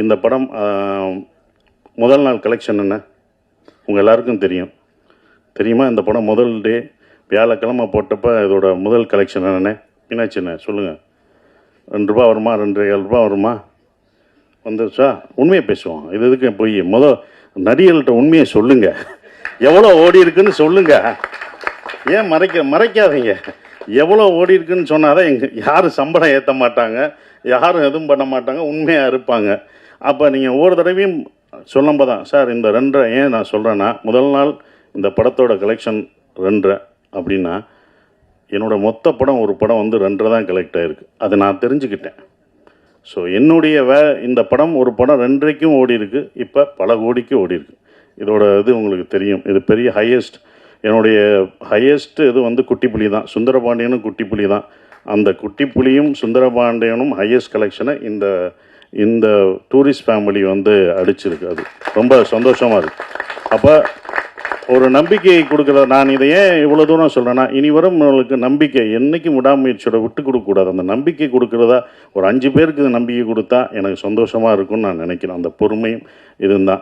இந்த படம் முதல் நாள் கலெக்ஷன் என்ன உங்கள் எல்லாருக்கும் தெரியுமா? இந்த படம் முதல் டே வியாழக்கிழமை போட்டப்போ இதோட முதல் கலெக்ஷன் என்னென்ன என்னாச்சு? என்ன சொல்லுங்கள். ₹2 வருமா? ₹2.25 வருமா? வந்துருச்சா? உண்மையை பேசுவோம். இது எதுக்கு போய் நடிகர்கள்ட்ட உண்மையை சொல்லுங்கள். எவ்வளோ ஓடி இருக்குன்னு சொல்லுங்கள். ஏன் மறைக்காதீங்க. எவ்வளோ ஓடி இருக்குன்னு சொன்னால் தான் யாரும் சம்பளம் ஏற்ற மாட்டாங்க, யாரும் எதுவும் பண்ண மாட்டாங்க, உண்மையாக இருப்பாங்க. அப்போ நீங்கள் ஒவ்வொரு தடவையும் சொல்லும்போது தான் சார் இந்த 2.5 ஏன் நான் சொல்கிறேன்னா, முதல் நாள் இந்த படத்தோட கலெக்ஷன் 2.5 அப்படின்னா என்னோடய மொத்த படம் ஒரு படம் வந்து 2.5 தான் கலெக்ட் ஆகிருக்கு. அதை நான் தெரிஞ்சுக்கிட்டேன். ஸோ என்னுடைய இந்த படம் ஒரு படம் 2.5க்கும் ஓடி இருக்குது, இப்போ பல கோடிக்கு ஓடி இருக்குது. இதோட இது உங்களுக்கு தெரியும். இது பெரிய ஹையஸ்ட், என்னுடைய ஹையஸ்ட்டு இது வந்து குட்டிப்புலி தான். சுந்தரபாண்டியனும் குட்டிப்புலி தான். அந்த குட்டிப்புலியும் சுந்தரபாண்டியனும் ஹையஸ்ட் கலெக்ஷனை இந்த டூரிஸ்ட் ஃபேமிலி வந்து அடிச்சிருக்கு. அது ரொம்ப சந்தோஷமாக இருக்குது. அப்போ ஒரு நம்பிக்கை கொடுக்குற, நான் இதை ஏன் இவ்வளோ தூரம் சொல்கிறேன்னா, இனி வரும் உங்களுக்கு நம்பிக்கை என்றைக்கும் விடாமுயற்சியோட விட்டு கொடுக்கக்கூடாது. அந்த நம்பிக்கை கொடுக்குறதா ஒரு 5 பேருக்கு நம்பிக்கை கொடுத்தா எனக்கு சந்தோஷமாக இருக்கும்னு நான் நினைக்கிறேன். அந்த பொறுமையும் இதுதான்.